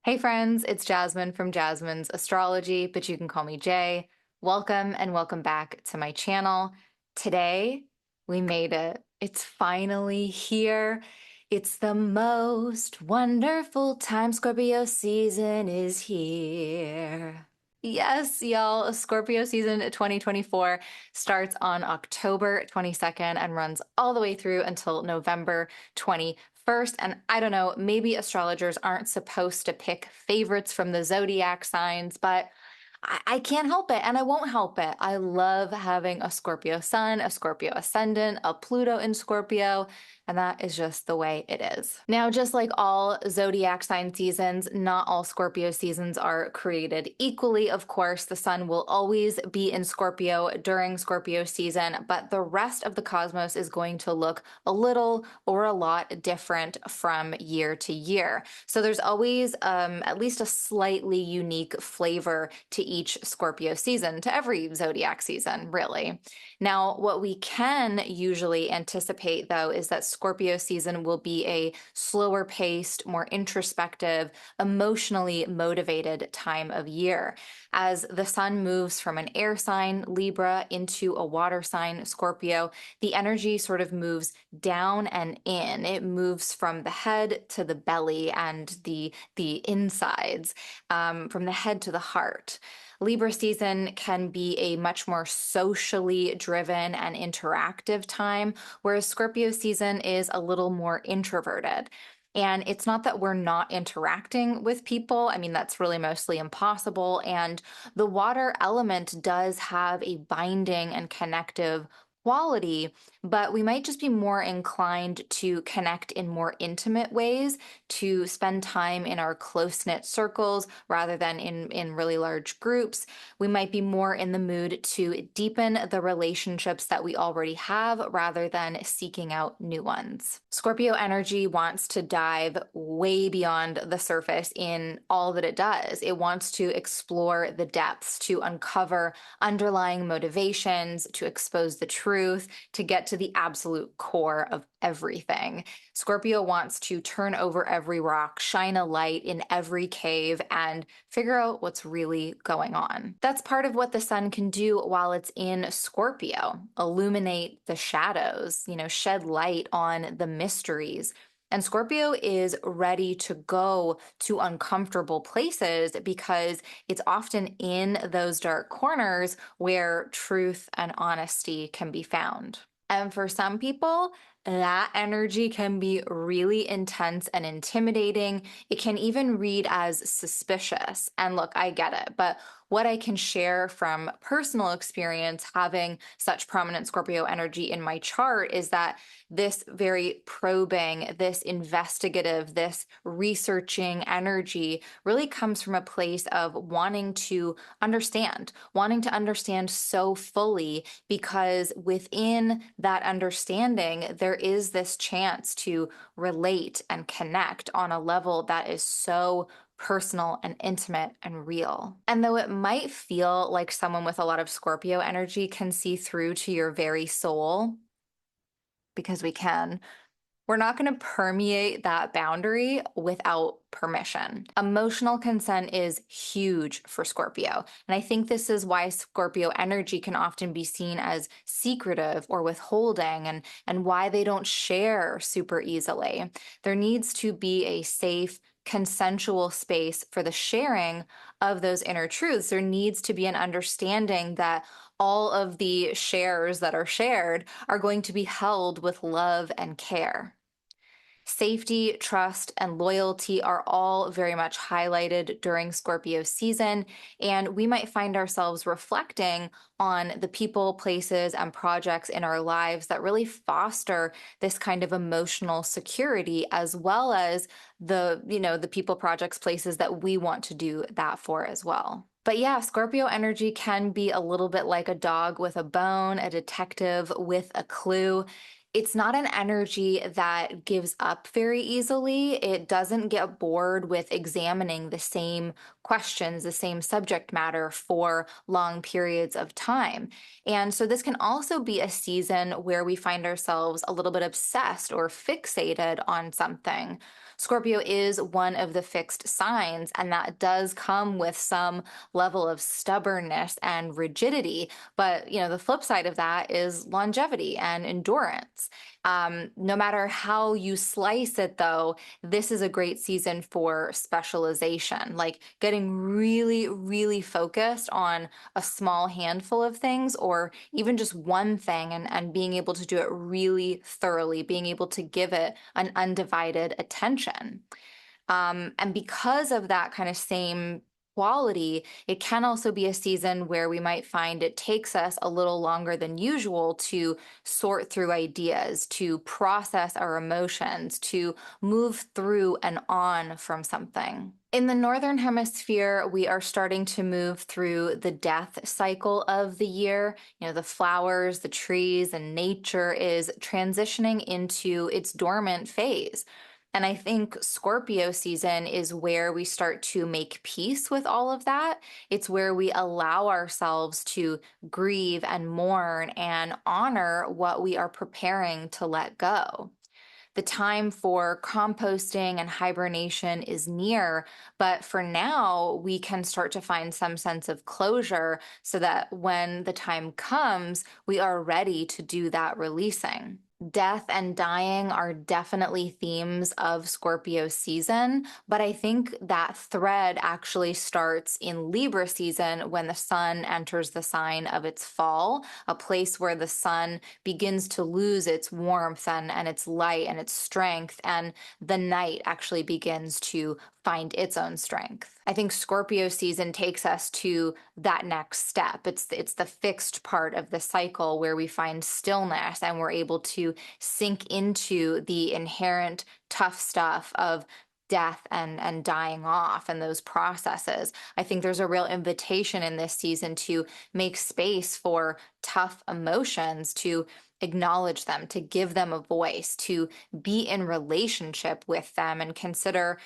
Hey friends, it's Jasmine from Jasmine's Astrology, but you can call me Jay. Welcome and welcome back to my channel. Today, we made it. It's finally here. It's the most wonderful time. Scorpio season is here. Yes, y'all, Scorpio season 2024 starts on October 22nd and runs all the way through until November 21st. And I don't know, maybe astrologers aren't supposed to pick favorites from the zodiac signs, but I can't help it and I won't help it. I love having a Scorpio sun, a Scorpio ascendant, a Pluto in Scorpio, and that is just the way it is. Now, just like all zodiac sign seasons, not all Scorpio seasons are created equally. Of course, the sun will always be in Scorpio during Scorpio season, but the rest of the cosmos is going to look a little or a lot different from year to year. So there's always at least a slightly unique flavor to each Scorpio season, to every zodiac season, really. Now, what we can usually anticipate, though, is that Scorpio season will be a slower paced, more introspective, emotionally motivated time of year. As the sun moves from an air sign, Libra, into a water sign, Scorpio, the energy sort of moves down and in. It moves from the head to the belly and the insides, from the head to the heart. Libra season can be a much more socially driven and interactive time, whereas Scorpio season is a little more introverted. And it's not that we're not interacting with people. I mean, that's really mostly impossible. And the water element does have a binding and connective quality, but we might just be more inclined to connect in more intimate ways, to spend time in our close-knit circles rather than in really large groups. We might be more in the mood to deepen the relationships that we already have rather than seeking out new ones. Scorpio energy wants to dive way beyond the surface in all that it does. It wants to explore the depths, to uncover underlying motivations, to expose the truth, to get to the absolute core of everything. Scorpio wants to turn over every rock, shine a light in every cave, and figure out what's really going on. That's part of what the sun can do while it's in Scorpio: illuminate the shadows, shed light on the mysteries. And Scorpio is ready to go to uncomfortable places because it's often in those dark corners where truth and honesty can be found. And for some people, that energy can be really intense and intimidating. It can even read as suspicious. And look, I get it, but what I can share from personal experience having such prominent Scorpio energy in my chart is that this very probing, this investigative, this researching energy really comes from a place of wanting to understand so fully, because within that understanding, there is this chance to relate and connect on a level that is so personal and intimate and real. And though it might feel like someone with a lot of Scorpio energy can see through to your very soul, because we can, we're not going to permeate that boundary without permission. Emotional consent is huge for Scorpio. And I think this is why Scorpio energy can often be seen as secretive or withholding, and why they don't share super easily. There needs to be a safe, consensual space for the sharing of those inner truths. There needs to be an understanding that all of the shares that are shared are going to be held with love and care. Safety, trust, and loyalty are all very much highlighted during Scorpio season, and we might find ourselves reflecting on the people, places, and projects in our lives that really foster this kind of emotional security, as well as the people, projects, places that we want to do that for as well. But yeah, Scorpio energy can be a little bit like a dog with a bone, a detective with a clue. It's not an energy that gives up very easily. It doesn't get bored with examining the same questions, the same subject matter for long periods of time. And so this can also be a season where we find ourselves a little bit obsessed or fixated on something. Scorpio is one of the fixed signs, and that does come with some level of stubbornness and rigidity. But, the flip side of that is longevity and endurance. No matter how you slice it, though, this is a great season for specialization, like getting really, really focused on a small handful of things or even just one thing and being able to do it really thoroughly, being able to give it an undivided attention. And because of that kind of same quality, it can also be a season where we might find it takes us a little longer than usual to sort through ideas, to process our emotions, to move through and on from something. In the Northern Hemisphere, we are starting to move through the death cycle of the year. The flowers, the trees, and nature is transitioning into its dormant phase. And I think Scorpio season is where we start to make peace with all of that. It's where we allow ourselves to grieve and mourn and honor what we are preparing to let go. The time for composting and hibernation is near, but for now, we can start to find some sense of closure so that when the time comes, we are ready to do that releasing. Death and dying are definitely themes of Scorpio season, but I think that thread actually starts in Libra season when the sun enters the sign of its fall, a place where the sun begins to lose its warmth and its light and its strength, and the night actually begins to find its own strength. I think Scorpio season takes us to that next step. It's the fixed part of the cycle where we find stillness and we're able to sink into the inherent tough stuff of death and dying off and those processes. I think there's a real invitation in this season to make space for tough emotions, to acknowledge them, to give them a voice, to be in relationship with them and consider,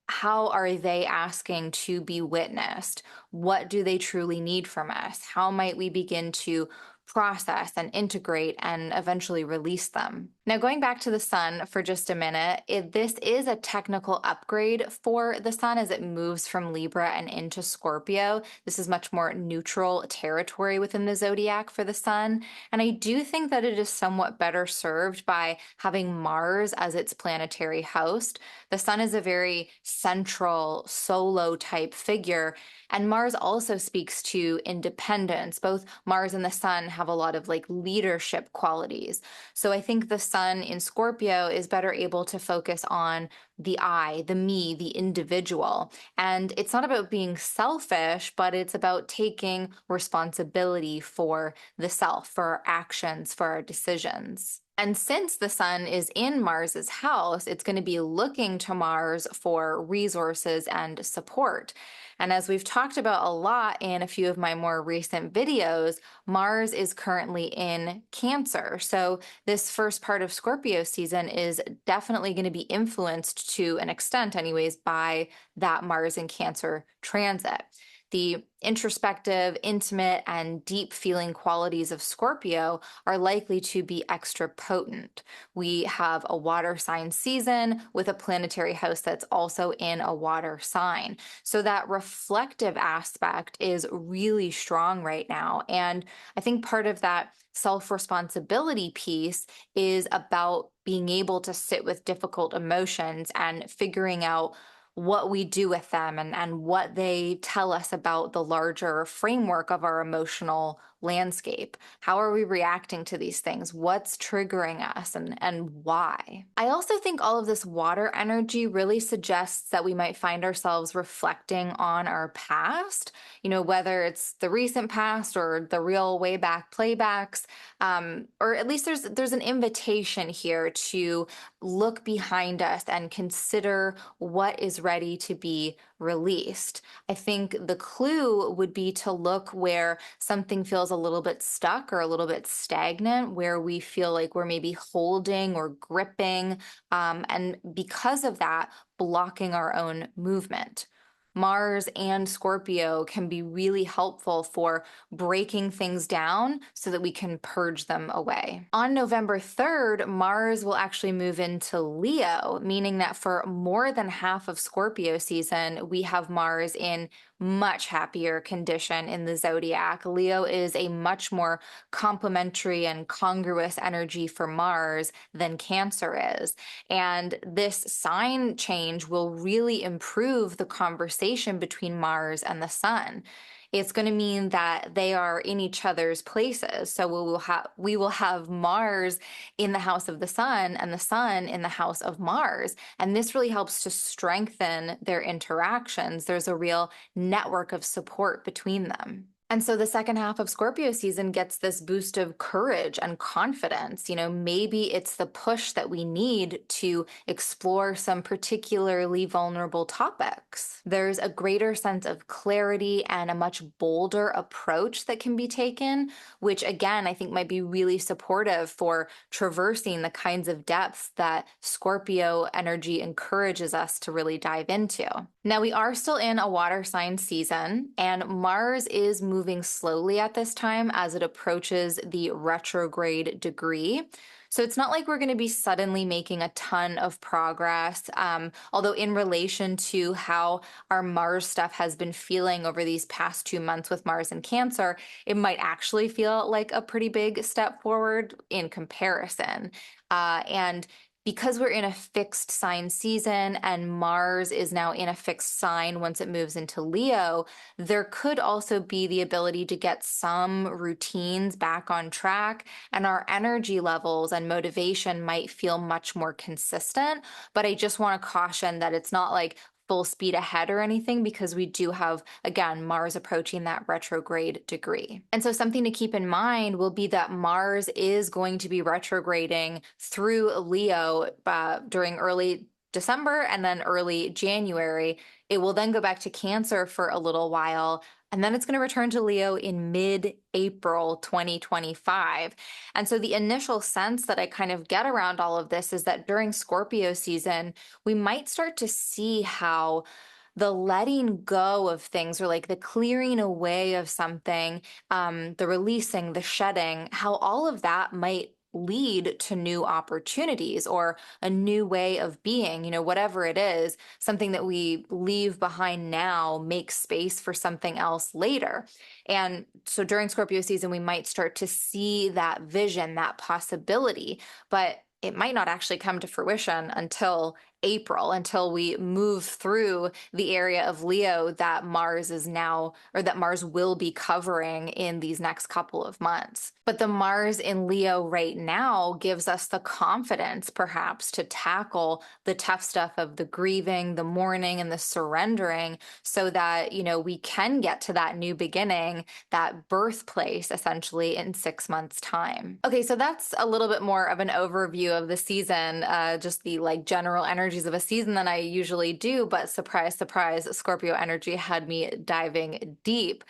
how are they asking to be witnessed? What do they truly need from us? How might we begin to process and integrate and eventually release them? Now, going back to the sun for just a minute, this is a technical upgrade for the sun as it moves from Libra and into Scorpio. This is much more neutral territory within the zodiac for the sun. And I do think that it is somewhat better served by having Mars as its planetary host. The sun is a very central, solo type figure. And Mars also speaks to independence. Both Mars and the sun have a lot of leadership qualities. So I think the sun in Scorpio is better able to focus on the I, the me, the individual. And it's not about being selfish, but it's about taking responsibility for the self, for our actions, for our decisions. And since the sun is in Mars's house, it's going to be looking to Mars for resources and support. And as we've talked about a lot in a few of my more recent videos, Mars is currently in Cancer. So this first part of Scorpio season is definitely going to be influenced to an extent anyways by that Mars in Cancer transit. The introspective, intimate, and deep feeling qualities of Scorpio are likely to be extra potent. We have a water sign season with a planetary house that's also in a water sign. So that reflective aspect is really strong right now. And I think part of that self-responsibility piece is about being able to sit with difficult emotions and figuring out what we do with them and what they tell us about the larger framework of our emotional landscape. How are we reacting to these things? What's triggering us and why? I also think all of this water energy really suggests that we might find ourselves reflecting on our past, whether it's the recent past or the real way back playbacks, or at least there's an invitation here to look behind us and consider what is ready to be released. I think the clue would be to look where something feels a little bit stuck or a little bit stagnant, where we feel like we're maybe holding or gripping, and because of that, blocking our own movement. Mars and Scorpio can be really helpful for breaking things down so that we can purge them away. On November 3rd, Mars will actually move into Leo, meaning that for more than half of Scorpio season, we have Mars in much happier condition in the zodiac. Leo is a much more complementary and congruous energy for Mars than Cancer is. And this sign change will really improve the conversation between Mars and the Sun. It's going to mean that they are in each other's places. So we will have Mars in the house of the Sun and the Sun in the house of Mars. And this really helps to strengthen their interactions. There's a real network of support between them. And so the second half of Scorpio season gets this boost of courage and confidence. Maybe it's the push that we need to explore some particularly vulnerable topics. There's a greater sense of clarity and a much bolder approach that can be taken, which again, I think might be really supportive for traversing the kinds of depths that Scorpio energy encourages us to really dive into. Now, we are still in a water sign season, and Mars is moving slowly at this time as it approaches the retrograde degree. So it's not like we're going to be suddenly making a ton of progress. Although in relation to how our Mars stuff has been feeling over these past 2 months with Mars and Cancer, it might actually feel like a pretty big step forward in comparison. And because we're in a fixed sign season and Mars is now in a fixed sign once it moves into Leo, there could also be the ability to get some routines back on track, and our energy levels and motivation might feel much more consistent. But I just want to caution that it's not like full speed ahead or anything, because we do have, again, Mars approaching that retrograde degree. And so something to keep in mind will be that Mars is going to be retrograding through Leo during early December and then early January. It will then go back to Cancer for a little while, and then it's going to return to Leo in mid-April 2025. And so the initial sense that I kind of get around all of this is that during Scorpio season, we might start to see how the letting go of things, or like the clearing away of something, the releasing, the shedding, how all of that might lead to new opportunities or a new way of being, whatever it is, something that we leave behind now makes space for something else later. And so during Scorpio season, we might start to see that vision, that possibility, but it might not actually come to fruition until April, until we move through the area of Leo that Mars is now, or that Mars will be covering in these next couple of months. But the Mars in Leo right now gives us the confidence, perhaps, to tackle the tough stuff of the grieving, the mourning, and the surrendering, so that, we can get to that new beginning, that birthplace, essentially, in 6 months' time. Okay, so that's a little bit more of an overview of the season, just the general energies of a season than I usually do, but surprise, surprise, Scorpio energy had me diving deep.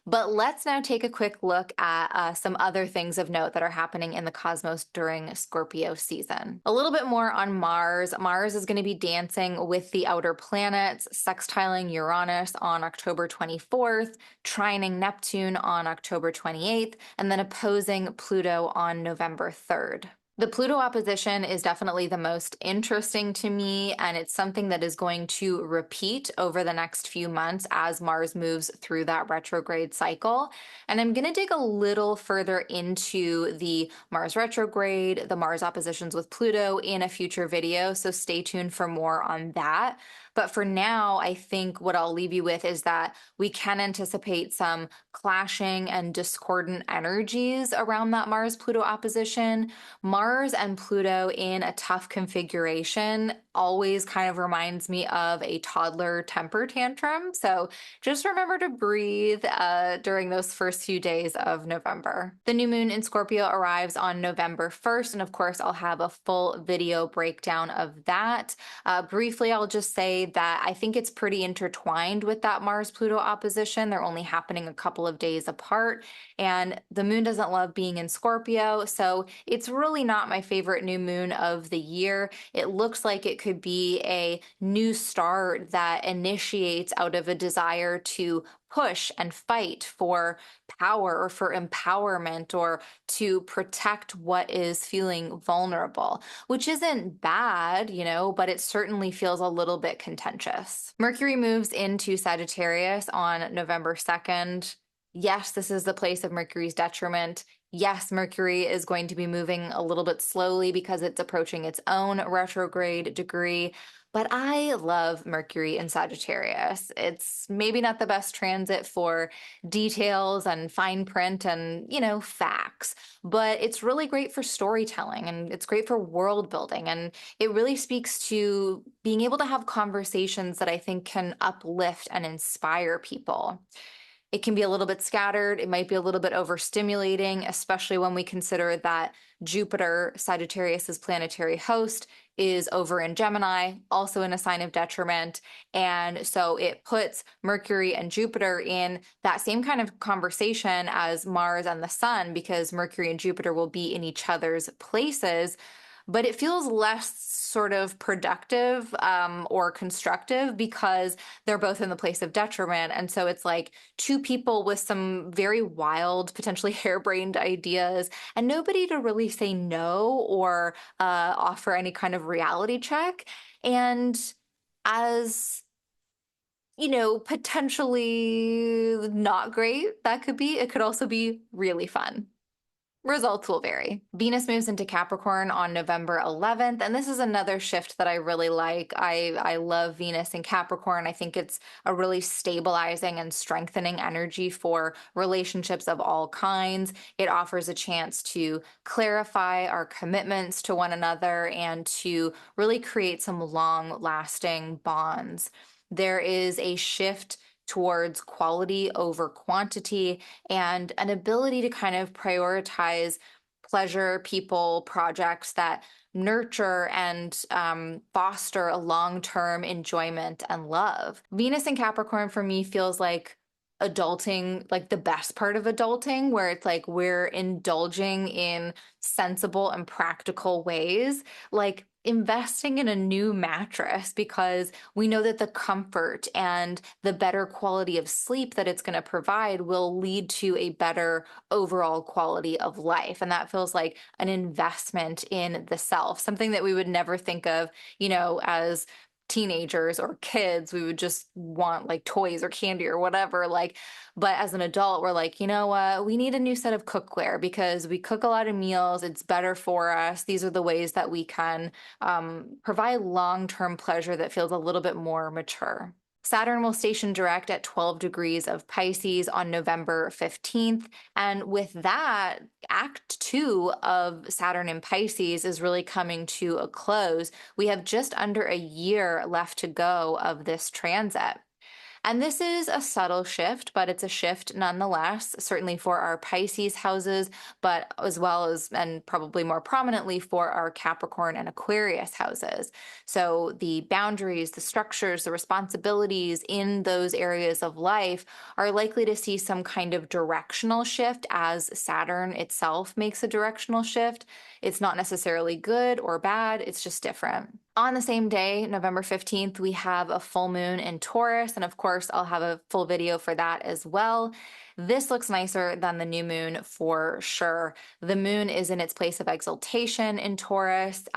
But let's now take a quick look at some other things of note that are happening in the cosmos during Scorpio season. A little bit more on Mars. Mars is going to be dancing with the outer planets, sextiling Uranus on October 24th, trining Neptune on October 28th, and then opposing Pluto on November 3rd. The Pluto opposition is definitely the most interesting to me, and it's something that is going to repeat over the next few months as Mars moves through that retrograde cycle. And I'm going to dig a little further into the Mars retrograde, the Mars oppositions with Pluto in a future video, so stay tuned for more on that. But for now, I think what I'll leave you with is that we can anticipate some clashing and discordant energies around that Mars-Pluto opposition. Mars and Pluto in a tough configuration always kind of reminds me of a toddler temper tantrum. So just remember to breathe during those first few days of November. The new moon in Scorpio arrives on November 1st, and of course, I'll have a full video breakdown of that. Briefly, I'll just say say that I think it's pretty intertwined with that Mars-Pluto opposition. They're only happening a couple of days apart, and the moon doesn't love being in Scorpio, so it's really not my favorite new moon of the year. It looks like it could be a new start that initiates out of a desire to push and fight for power or for empowerment or to protect what is feeling vulnerable, which isn't bad, but it certainly feels a little bit contentious. Mercury moves into Sagittarius on November 2nd. Yes, this is the place of Mercury's detriment. Yes, Mercury is going to be moving a little bit slowly because it's approaching its own retrograde degree. But I love Mercury in Sagittarius. It's maybe not the best transit for details and fine print and, facts, but it's really great for storytelling and it's great for world building. And it really speaks to being able to have conversations that I think can uplift and inspire people. It can be a little bit scattered. It might be a little bit overstimulating, especially when we consider that Jupiter, Sagittarius's planetary host, is over in Gemini, also in a sign of detriment. And so it puts Mercury and Jupiter in that same kind of conversation as Mars and the Sun, because Mercury and Jupiter will be in each other's places. But it feels less sort of productive or constructive because they're both in the place of detriment. And so it's like two people with some very wild, potentially harebrained ideas, and nobody to really say no or offer any kind of reality check. And as potentially not great that could be, it could also be really fun. Results will vary. Venus moves into Capricorn on November 11th, and this is another shift that I really like. I love Venus in Capricorn. I think it's a really stabilizing and strengthening energy for relationships of all kinds. It offers a chance to clarify our commitments to one another and to really create some long-lasting bonds. There is a shift towards quality over quantity and an ability to kind of prioritize pleasure, people, projects that nurture and foster a long-term enjoyment and love. Venus in Capricorn for me feels like adulting, like the best part of adulting, where it's like we're indulging in sensible and practical ways, like investing in a new mattress because we know that the comfort and the better quality of sleep that it's going to provide will lead to a better overall quality of life. And that feels like an investment in the self, something that we would never think of, as teenagers or kids. We would just want like toys or candy or whatever, but as an adult we're like, you know what, we need a new set of cookware because we cook a lot of meals, it's better for us. These are the ways that we can provide long-term pleasure that feels a little bit more mature. Saturn will station direct at 12 degrees of Pisces on November 15th. And with that, Act 2 of Saturn in Pisces is really coming to a close. We have just under a year left to go of this transit. And this is a subtle shift, but it's a shift nonetheless, certainly for our Pisces houses, but as well as, and probably more prominently, for our Capricorn and Aquarius houses. So the boundaries, the structures, the responsibilities in those areas of life are likely to see some kind of directional shift as Saturn itself makes a directional shift. It's not necessarily good or bad, it's just different. On the same day, November 15th, we have a full moon in Taurus, and of course, I'll have a full video for that as well. This looks nicer than the new moon for sure. The moon is in its place of exaltation in Taurus.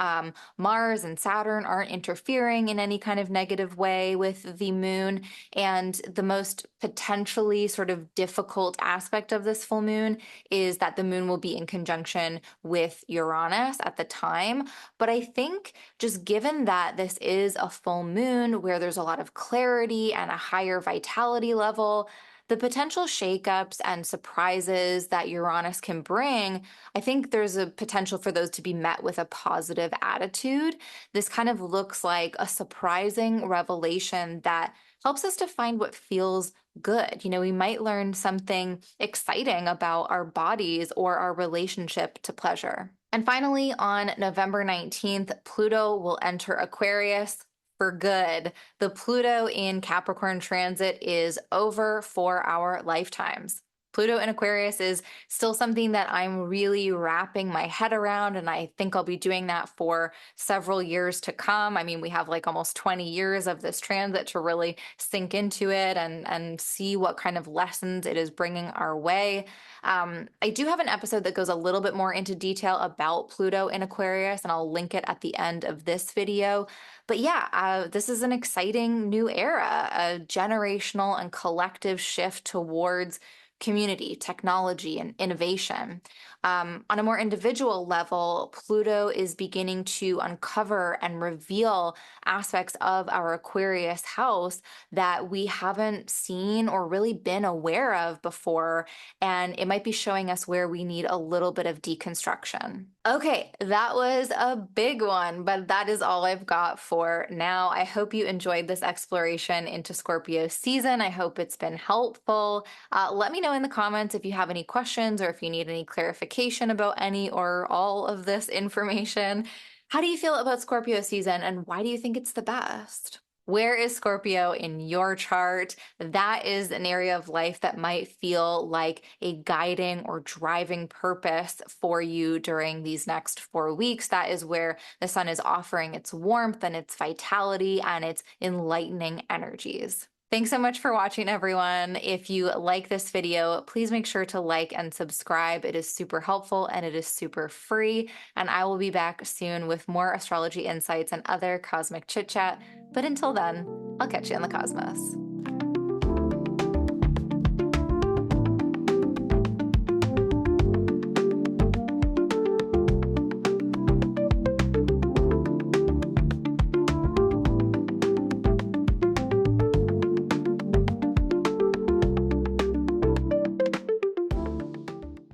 Mars and Saturn aren't interfering in any kind of negative way with the moon. And the most potentially sort of difficult aspect of this full moon is that the moon will be in conjunction with Uranus at the time. But I think just given that this is a full moon where there's a lot of clarity and a higher vitality level, the potential shakeups and surprises that Uranus can bring, I think there's a potential for those to be met with a positive attitude. This kind of looks like a surprising revelation that helps us to find what feels good. We might learn something exciting about our bodies or our relationship to pleasure. And finally, on November 19th, Pluto will enter Aquarius. for good. The Pluto in Capricorn transit is over for our lifetimes. Pluto in Aquarius is still something that I'm really wrapping my head around, and I think I'll be doing that for several years to come. I mean, we have like almost 20 years of this transit to really sink into it and see what kind of lessons it is bringing our way. I do have an episode that goes a little bit more into detail about Pluto in Aquarius, and I'll link it at the end of this video. But yeah, this is an exciting new era, a generational and collective shift towards community, technology, and innovation. On a more individual level, Pluto is beginning to uncover and reveal aspects of our Aquarius house that we haven't seen or really been aware of before. And it might be showing us where we need a little bit of deconstruction. Okay, that was a big one, but that is all I've got for now. I hope you enjoyed this exploration into Scorpio season. I hope it's been helpful. Let me know in the comments if you have any questions or if you need any clarification about any or all of this information. How do you feel about Scorpio season, and why do you think it's the best? Where is Scorpio in your chart? That is an area of life that might feel like a guiding or driving purpose for you during these next 4 weeks. That is where the sun is offering its warmth and its vitality and its enlightening energies. Thanks so much for watching, everyone. If you like this video, please make sure to like and subscribe. It is super helpful and it is super free. And I will be back soon with more astrology insights and other cosmic chit chat. But until then, I'll catch you in the cosmos.